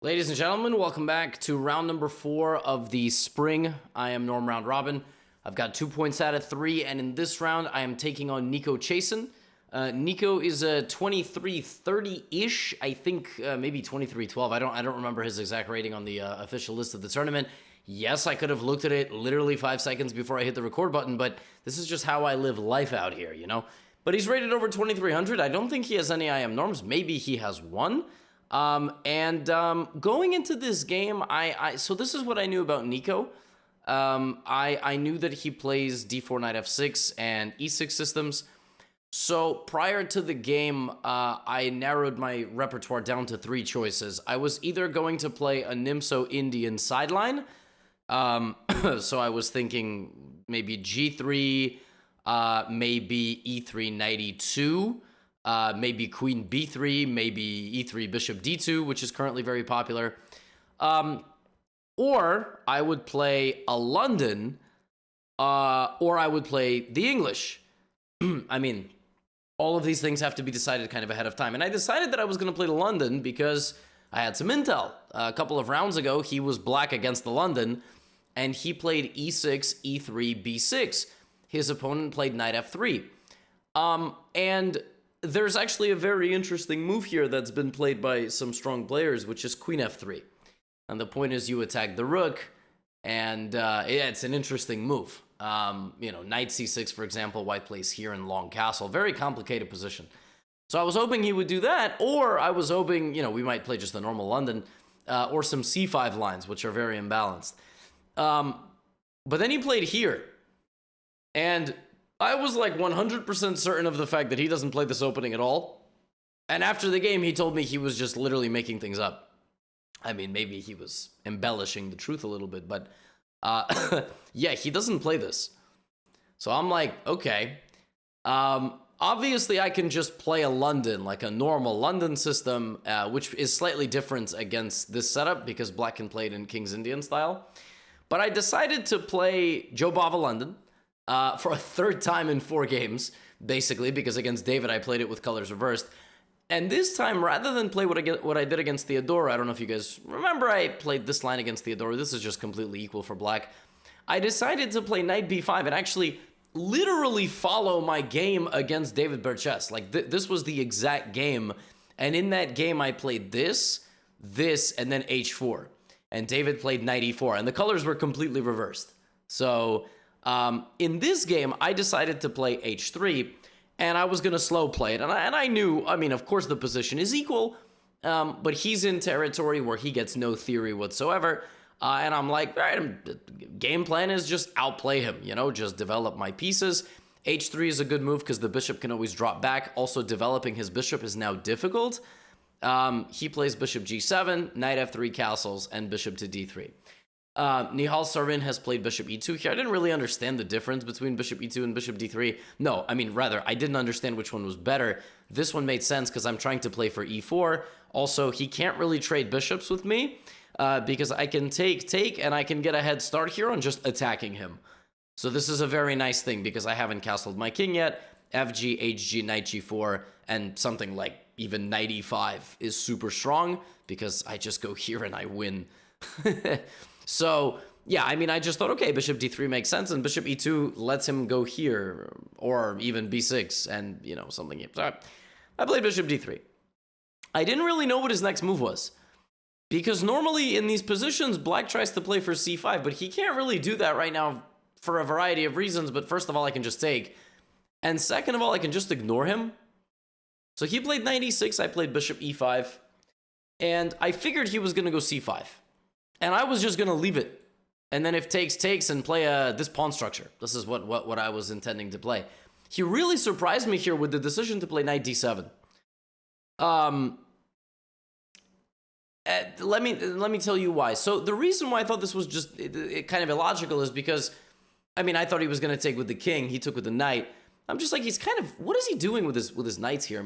Ladies and gentlemen, welcome back to round number 4 of the spring. I am Norm Round Robin. I've got 2 points out of 3, and in this round, I am taking on Nico Chasen. Nico is a 23-30-ish, I think maybe 23-12. I don't remember his exact rating on the official list of the tournament. Yes, I could have looked at it literally 5 seconds before I hit the record button, but this is just how I live life out here, you know? But he's rated over 2300. I don't think he has any IM norms. Maybe he has one. Going into this game, so this is what I knew about Nico. I knew that he plays d4 knight f6 and e6 systems. So prior to the game, I narrowed my repertoire down to 3 choices. I was either going to play a Nimso Indian sideline. So I was thinking maybe g3, maybe e3 knight e2. Maybe queen b3, maybe e3 bishop d2, which is currently very popular. Or I would play a London, or I would play the English. I mean, all of these things have to be decided kind of ahead of time. And I decided that I was going to play the London because I had some intel. A couple of rounds ago, he was black against the London, and he played e6, e3, b6. His opponent played knight f3. And there's actually a very interesting move here that's been played by some strong players, which is queen f3. And the point is you attack the rook, and yeah, it's an interesting move. Knight c6, for example, white plays here in long castle. Very complicated position. So I was hoping he would do that, or I was hoping, we might play just the normal London, or some c5 lines, which are very imbalanced. But then he played here, and I was like 100% certain of the fact that he doesn't play this opening at all. And after the game, he told me he was just literally making things up. I mean, maybe he was embellishing the truth a little bit, but yeah, he doesn't play this. So I'm like, okay. Obviously, I can just play a London, like a normal London system, which is slightly different against this setup because black can play it in King's Indian style. But I decided to play Joe Bava London. For a third time in 4 games, basically, because against David, I played it with colors reversed. And this time, rather than play what I did against Theodora, I don't know if you guys remember, I played this line against Theodora. This is just completely equal for black. I decided to play knight b5 and actually literally follow my game against David Berchess. Like, this was the exact game. And in that game, I played this, and then h4. And David played knight e4. And the colors were completely reversed. So in this game, I decided to play h3, and I was going to slow play it. And I knew, of course, the position is equal, but he's in territory where he gets no theory whatsoever. And I'm like, all right, game plan is just outplay him, just develop my pieces. h3 is a good move because the bishop can always drop back. Also, developing his bishop is now difficult. He plays bishop g7, knight f3 castles, and bishop to d3. Nihal Sarin has played bishop e2 here. I didn't really understand the difference between bishop e2 and bishop d3. No, rather, I didn't understand which one was better. This one made sense because I'm trying to play for e4. Also, he can't really trade bishops with me because I can take, and I can get a head start here on just attacking him. So this is a very nice thing because I haven't castled my king yet. Fg, hg, knight g4, and something like even knight e5 is super strong because I just go here and I win. So, yeah, I just thought, okay, bishop d3 makes sense, and bishop e2 lets him go here, or even b6, and, something. So I played bishop d3. I didn't really know what his next move was, because normally in these positions, black tries to play for c5, but he can't really do that right now for a variety of reasons, but first of all, I can just take, and second of all, I can just ignore him. So he played knight e6, I played bishop e5, and I figured he was going to go c5. And I was just going to leave it. And then if takes, and play this pawn structure. This is what I was intending to play. He really surprised me here with the decision to play knight d7. Let me tell you why. So the reason why I thought this was just kind of illogical is because, I thought he was going to take with the king. He took with the knight. I'm just like, he's kind of, what is he doing with his knights here?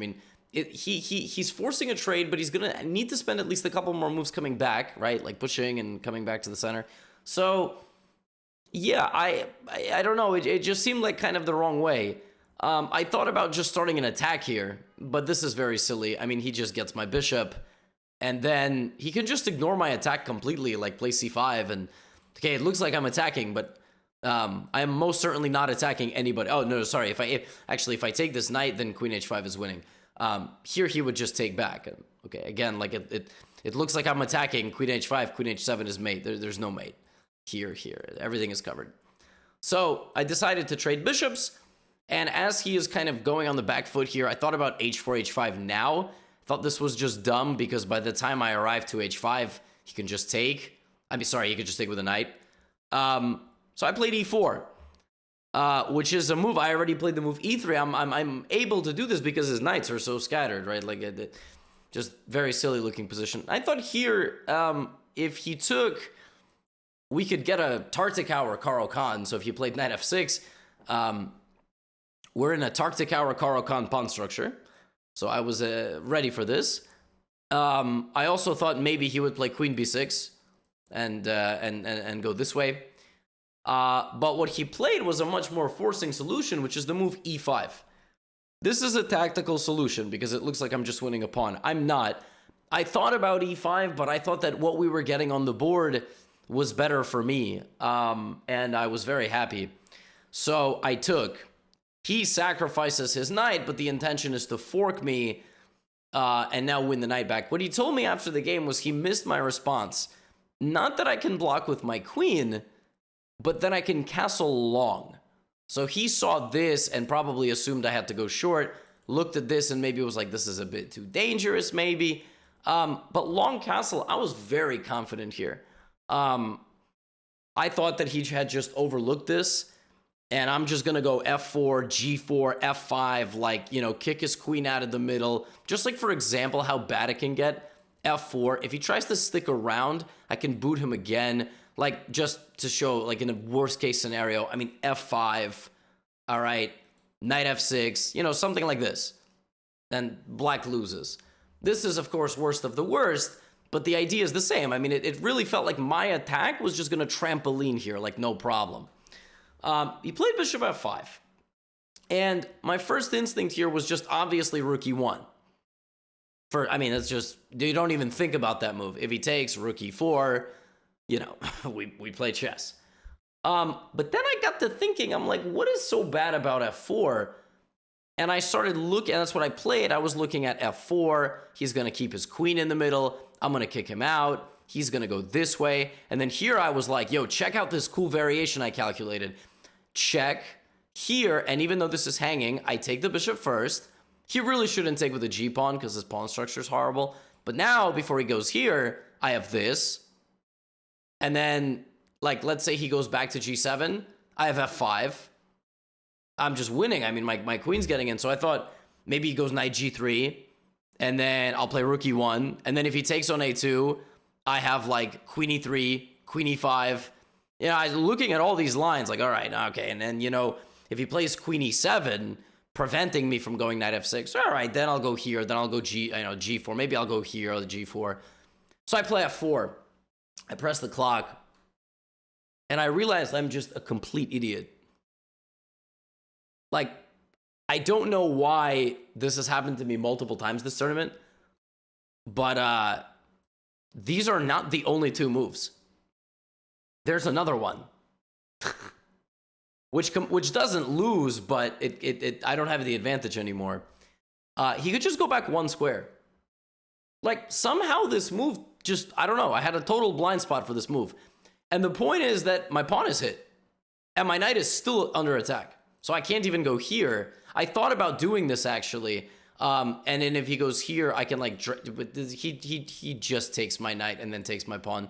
He's forcing a trade, but he's going to need to spend at least a couple more moves coming back, right? Like pushing and coming back to the center. So, yeah, I don't know. It just seemed like kind of the wrong way. I thought about just starting an attack here, but this is very silly. He just gets my bishop, And then he can just ignore my attack completely, like play c5. And okay, it looks like I'm attacking, but I am most certainly not attacking anybody. Oh, no, sorry. If I take this knight, then queen h5 is winning. Here he would just take back. Okay, again, like it looks like I'm attacking. Queen h5, queen h7 is mate. There's no mate. Here. Everything is covered. So I decided to trade bishops. And as he is kind of going on the back foot here, I thought about h4, h5 now. Thought this was just dumb because by the time I arrive to h5, he can just take. He could just take with a knight. So I played e4, which is a move. I already played the move e3. I'm able to do this because his knights are so scattered, right? Like just very silly looking position. I thought here, if he took, we could get a Tartakow or Caro-Kann. So if you played knight f6, we're in a Tartakow or Caro-Kann pawn structure. So I was ready for this. I also thought maybe he would play queen b6 and go this way. But what he played was a much more forcing solution, which is the move e5. This is a tactical solution because it looks like I'm just winning a pawn. I'm not. I thought about e5, but I thought that what we were getting on the board was better for me, and I was very happy. So I took. He sacrifices his knight, but the intention is to fork me and now win the knight back. What he told me after the game was he missed my response. Not that I can block with my queen, but then I can castle long. So he saw this and probably assumed I had to go short, looked at this and maybe was like, this is a bit too dangerous maybe. But long castle, I was very confident here. I thought that he had just overlooked this. And I'm just going to go f4, g4, f5, like, kick his queen out of the middle. Just like, for example, how bad it can get. f4. If he tries to stick around, I can boot him again. Like, just to show, like, in a worst case scenario, f5. All right. Knight f6. Something like this. Then black loses. This is, of course, worst of the worst. But the idea is the same. It really felt like my attack was just going to trampoline here. Like, no problem. He played bishop f5. And my first instinct here was just obviously rook e1. It's just, you don't even think about that move. If he takes rook e4, we play chess. But then I got to thinking, I'm like, what is so bad about f4? And I started looking, and that's what I played. I was looking at f4. He's going to keep his queen in the middle. I'm going to kick him out. He's going to go this way. And then here I was like, yo, check out this cool variation I calculated. Check here, and even though this is hanging, I take the bishop first. He really shouldn't take with the g-pawn because his pawn structure is horrible. But now, before he goes here, I have this. And then, like, let's say he goes back to g7. I have f5. I'm just winning. My queen's getting in. So I thought maybe he goes knight g3. And then I'll play rook e1. And then if he takes on a2, I have, like, queen e3, queen e5. I was looking at all these lines, like, all right, okay. And then, if he plays queen e7, preventing me from going knight f6, all right, then I'll go here, then I'll go g4. Maybe I'll go here, or g4. So I play f4. I press the clock. And I realized I'm just a complete idiot. Like, I don't know why this has happened to me multiple times this tournament, but these are not the only two moves. There's another one, which doesn't lose, but I don't have the advantage anymore. He could just go back one square. Like, somehow this move just, I don't know, I had a total blind spot for this move. And the point is that my pawn is hit, and my knight is still under attack. So I can't even go here. I thought about doing this, actually. And then if he goes here, I can, like, but he just takes my knight and then takes my pawn.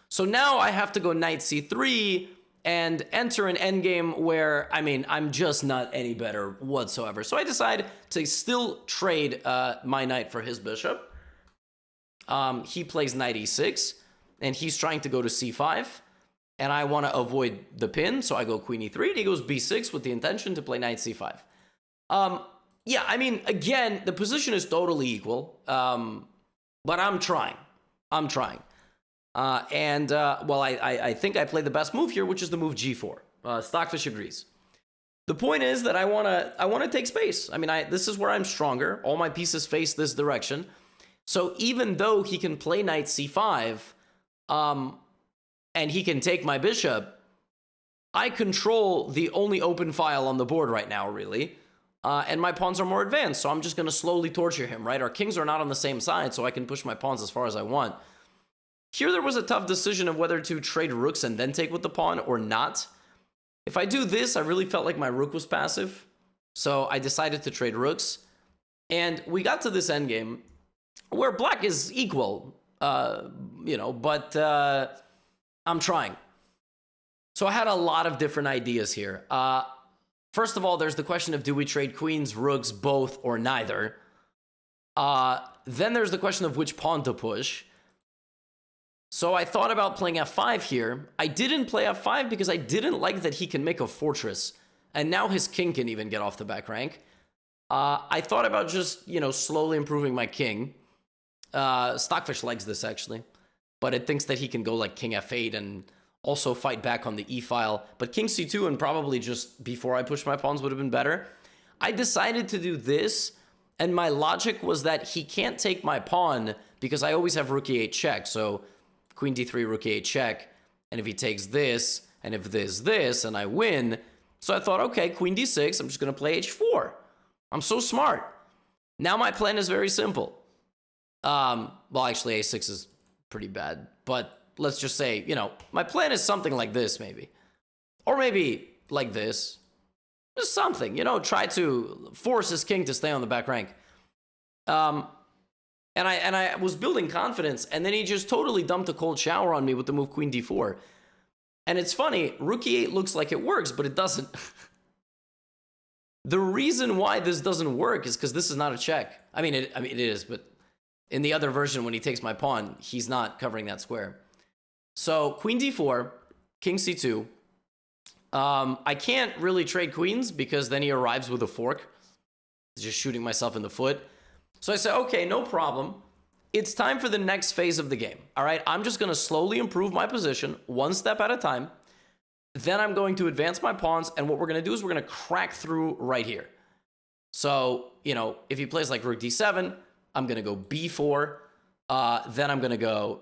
So now I have to go knight c3 and enter an endgame where, I'm just not any better whatsoever. So I decide to still trade my knight for his bishop. He plays knight e6, and he's trying to go to c5. And I want to avoid the pin, so I go queen e3, and he goes b6 with the intention to play knight c5. Again, the position is totally equal, but I'm trying. I think I play the best move here, which is the move g4. Stockfish agrees. The point is that I want to take space. This is where I'm stronger. All my pieces face this direction. So even though he can play knight c5, and he can take my bishop, I control the only open file on the board right now, really. And my pawns are more advanced, so I'm just going to slowly torture him, right? Our kings are not on the same side, so I can push my pawns as far as I want. Here there was a tough decision of whether to trade rooks and then take with the pawn or not. If I do this, I really felt like my rook was passive, so I decided to trade rooks. And we got to this endgame where black is equal, but I'm trying. So I had a lot of different ideas here. First of all, there's the question of do we trade queens, rooks, both, or neither? Then there's the question of which pawn to push. So I thought about playing f5 here. I didn't play f5 because I didn't like that he can make a fortress. And now his king can even get off the back rank. I thought about just, slowly improving my king. Stockfish likes this, actually. But it thinks that he can go like king f8 and also fight back on the e file. But king c2 and probably just before I push my pawns would have been better. I decided to do this, and my logic was that he can't take my pawn because I always have rook e8 check. So queen d3, rook e8 check. And if he takes this, and if this, and I win. So I thought, okay, queen d6, I'm just going to play h4. I'm so smart. Now my plan is very simple. Well, actually, a6 is pretty bad. But let's just say, my plan is something like this, maybe. Or maybe like this. Just something, try to force his king to stay on the back rank. And I was building confidence, and then he just totally dumped a cold shower on me with the move queen d4. And it's funny, rook e8 looks like it works, but it doesn't. The reason why this doesn't work is because this is not a check. I mean, it is, but in the other version, when he takes my pawn, he's not covering that square. So queen d4, king c2. I can't really trade queens because then he arrives with a fork. Just shooting myself in the foot. So I said, okay, no problem. It's time for the next phase of the game. All right, I'm just going to slowly improve my position, one step at a time. Then I'm going to advance my pawns, and what we're going to do is we're going to crack through right here. So, if he plays like rook d7, I'm going to go b4. Then I'm going to go,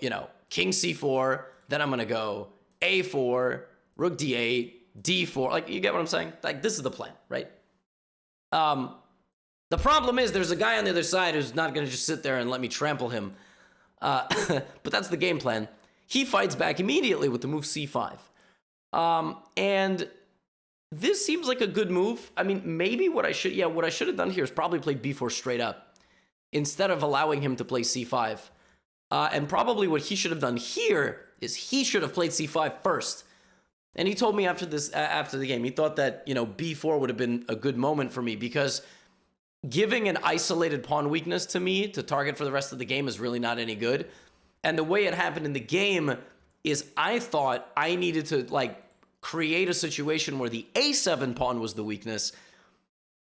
king c4. Then I'm going to go a4, rook d8, d4. Like, you get what I'm saying? Like, this is the plan, right? The problem is there's a guy on the other side who's not going to just sit there and let me trample him. But that's the game plan. He fights back immediately with the move c5. And this seems like a good move. I mean, maybe what I should have done here is probably play b4 straight up instead of allowing him to play c5. And probably what he should have done here is he should have played c5 first. And he told me after the game, he thought that, b4 would have been a good moment for me because giving an isolated pawn weakness to me to target for the rest of the game is really not any good. And the way it happened in the game is I thought I needed to create a situation where the a7 pawn was the weakness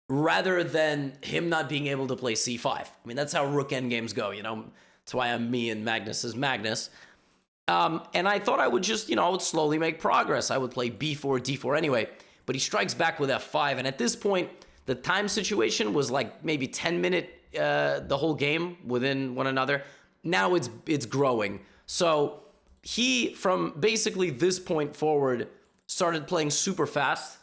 rather than him not being able to play c5. I mean, that's how rook endgames go, That's why I'm me and Magnus is Magnus. And I thought I would just, I would slowly make progress. I would play b4, d4 anyway. But he strikes back with f5. And at this point, the time situation was like maybe 10-minute the whole game within one another. Now it's growing. So he, from basically this point forward, started playing super fast.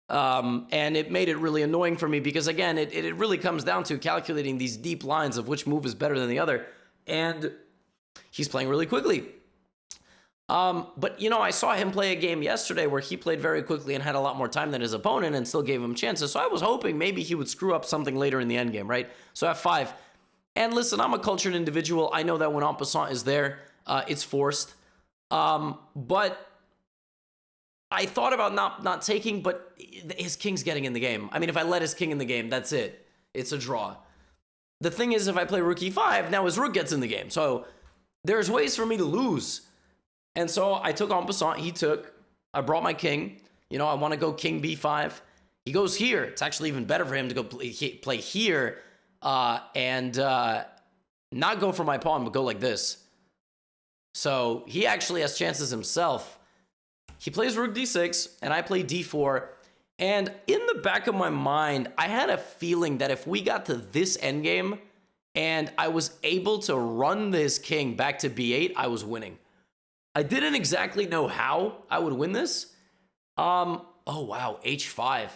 And it made it really annoying for me because, again, it really comes down to calculating these deep lines of which move is better than the other. And he's playing really quickly. But, I saw him play a game yesterday where he played very quickly and had a lot more time than his opponent and still gave him chances. So I was hoping maybe he would screw up something later in the endgame, right? So f5. And listen, I'm a cultured individual. I know that when en passant is there, it's forced. But I thought about not taking, but his king's getting in the game. I mean, if I let his king in the game, that's it. It's a draw. The thing is, if I play rook e5, now his rook gets in the game. So there's ways for me to lose. And so I took en passant. I brought my king. I want to go king b5. He goes here. It's actually even better for him to go play here and not go for my pawn, but go like this. So he actually has chances himself. He plays rook d6, and I play d4. And in the back of my mind, I had a feeling that if we got to this endgame and I was able to run this king back to b8, I was winning. I didn't exactly know how I would win this. Oh wow, h5.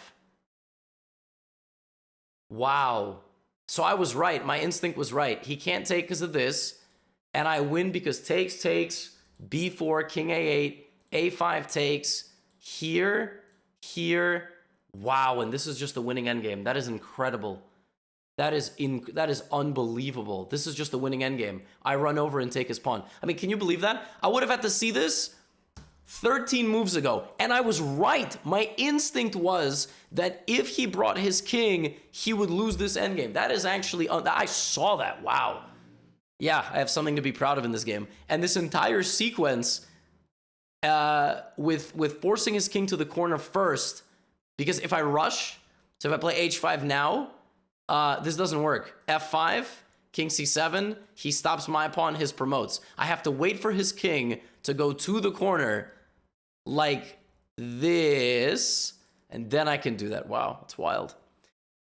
Wow. So I was right. My instinct was right. He can't take because of this, and I win because takes, b4, king a8, a5 takes, here. Wow, and this is just the winning endgame. That is incredible. That is unbelievable. This is just the winning endgame. I run over and take his pawn. I mean, can you believe that? I would have had to see this 13 moves ago, and I was right. My instinct was that if he brought his king, he would lose this endgame. That is actually, I saw that. Wow. Yeah, I have something to be proud of in this game. And this entire sequence with forcing his king to the corner first, because if I rush, so if I play h5 now, this doesn't work. f5, king c7, he stops my pawn, his promotes. I have to wait for his king to go to the corner like this, and then I can do that. Wow, it's wild.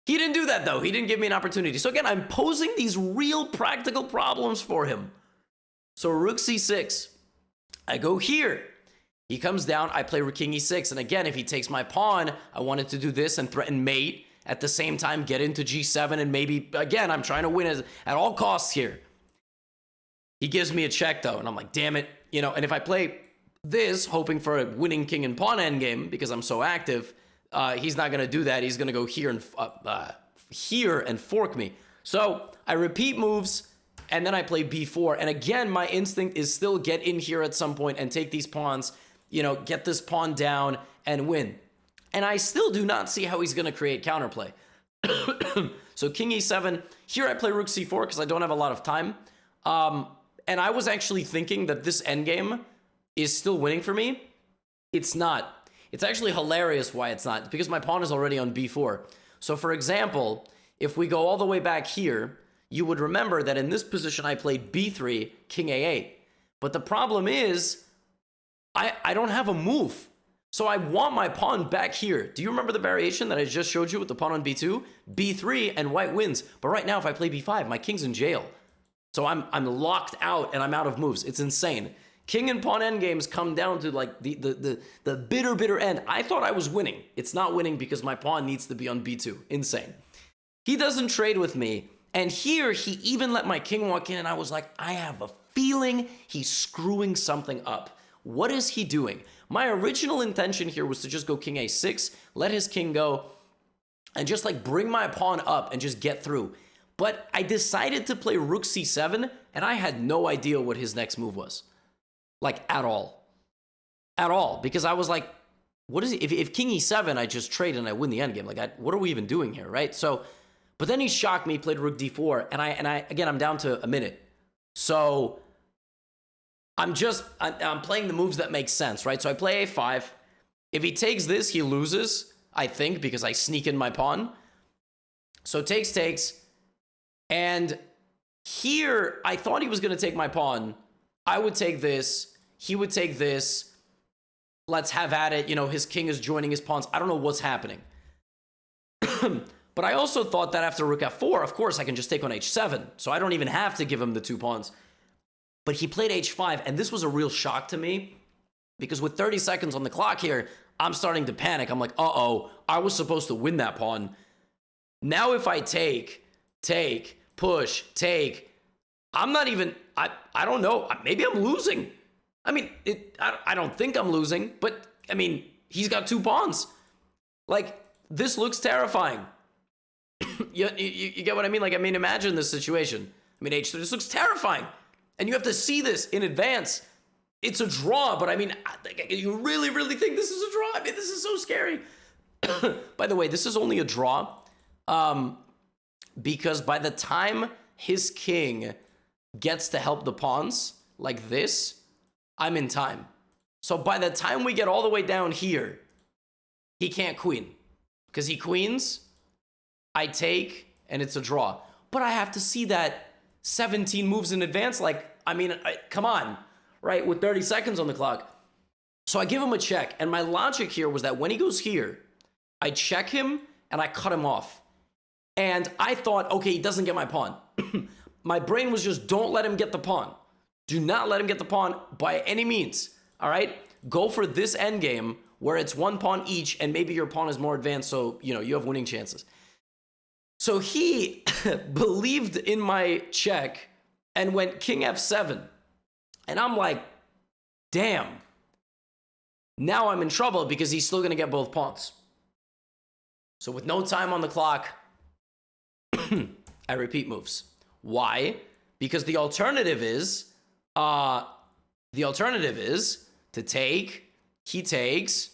He didn't do that, though. He didn't give me an opportunity. So again, I'm posing these real practical problems for him. So rook c6. I go here. He comes down. I play rook king e6. And again, if he takes my pawn, I wanted to do this and threaten mate. At the same time, get into g7 and maybe, again, I'm trying to win at all costs here. He gives me a check, though, and I'm like, damn it. You know, and if I play this, hoping for a winning king and pawn endgame, because I'm so active, he's not going to do that. He's going to go here and fork me. So I repeat moves, and then I play b4. And again, my instinct is still get in here at some point and take these pawns, you know, get this pawn down and win. And I still do not see how he's going to create counterplay. So king e7. Here I play rook c4 because I don't have a lot of time. And I was actually thinking that this endgame is still winning for me. It's not. It's actually hilarious why it's not. It's because my pawn is already on b4. So for example, if we go all the way back here, you would remember that in this position I played b3, king a8. But the problem is I don't have a move. So I want my pawn back here. Do you remember the variation that I just showed you with the pawn on b2? b3 and white wins. But right now if I play b5, my king's in jail. So I'm locked out and I'm out of moves. It's insane. King and pawn endgames come down to like the bitter end. I thought I was winning. It's not winning because my pawn needs to be on b2. Insane. He doesn't trade with me. And here he even let my king walk in and I was like, I have a feeling he's screwing something up. What is he doing? My original intention here was to just go king a6, let his king go, and just like bring my pawn up and just get through. But I decided to play rook c7, and I had no idea what his next move was. Like, at all. At all. Because I was like, what is he? If king e7, I just trade and I win the endgame. Like, what are we even doing here, right? So, but then he shocked me, played rook d4, and I again, I'm down to a minute. So I'm playing the moves that make sense, right? So I play a5. If he takes this, he loses, I think, because I sneak in my pawn. So takes. And here, I thought he was going to take my pawn. I would take this. He would take this. Let's have at it. You know, his king is joining his pawns. I don't know what's happening. But I also thought that after rook f4, of course, I can just take on h7. So I don't even have to give him the 2 pawns. But he played h5, and this was a real shock to me. Because with 30 seconds on the clock here, I'm starting to panic. I'm like, uh-oh, I was supposed to win that pawn. Now if I take, push, take, I'm not even, I don't know. Maybe I'm losing. I mean, I don't think I'm losing, but, I mean, he's got 2 pawns. Like, this looks terrifying. you get what I mean? Like, I mean, imagine this situation. I mean, h3, this looks terrifying. And you have to see this in advance. It's a draw, but I mean, you really, really think this is a draw? I mean, this is so scary. By the way, this is only a draw because by the time his king gets to help the pawns like this, I'm in time. So by the time we get all the way down here, he can't queen. Because he queens, I take, and it's a draw. But I have to see that 17 moves in advance. Like, I mean, come on, right? With 30 seconds on the clock. So I give him a check. And my logic here was that when he goes here, I check him and I cut him off. And I thought, okay, he doesn't get my pawn. my brain was just, don't let him get the pawn. Do not let him get the pawn by any means. All right? Go for this endgame where it's one pawn each and maybe your pawn is more advanced, so you have winning chances. So he believed in my check and went king f7. And I'm like, damn. Now I'm in trouble because he's still going to get both pawns. So with no time on the clock, I repeat moves. Why? Because the alternative is to take, he takes,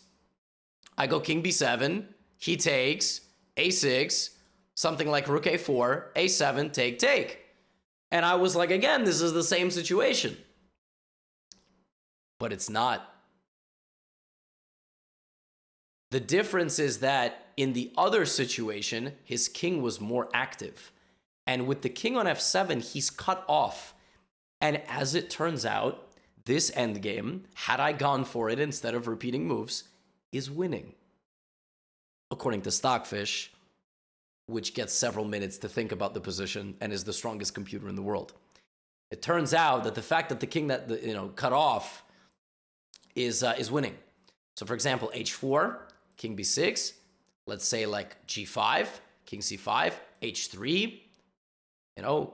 I go king b7, he takes, a6, something like rook a4, a7, take. And I was like, again, this is the same situation. But it's not. The difference is that in the other situation, his king was more active. And with the king on f7, he's cut off. And as it turns out, this endgame, had I gone for it instead of repeating moves, is winning. According to Stockfish, which gets several minutes to think about the position and is the strongest computer in the world. It turns out that the fact that the king that cut off is winning. So for example, h4, king b6, let's say like g5, king c5, h3,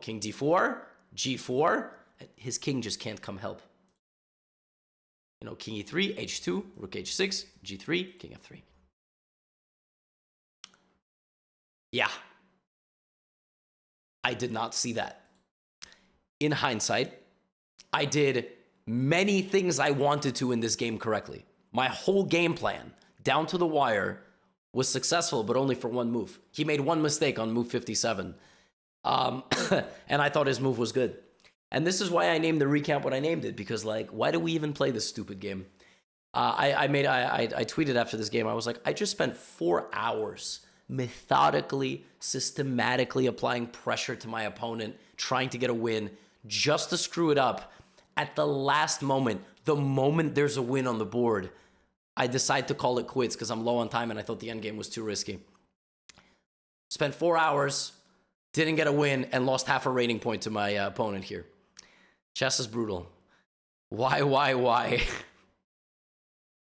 king d4, g4, his king just can't come help. King e3, h2, rook h6, g3, king f3. Yeah. I did not see that. In hindsight, I did many things I wanted to in this game correctly. My whole game plan, down to the wire, was successful, but only for one move. He made one mistake on move 57. And I thought his move was good. And this is why I named the recap what I named it, because why do we even play this stupid game? I tweeted after this game, I was like, I just spent 4 hours methodically, systematically applying pressure to my opponent, trying to get a win, just to screw it up. At the last moment, the moment there's a win on the board, I decide to call it quits because I'm low on time and I thought the endgame was too risky. Spent 4 hours, didn't get a win, and lost half a rating point to my opponent here. Chess is brutal. Why?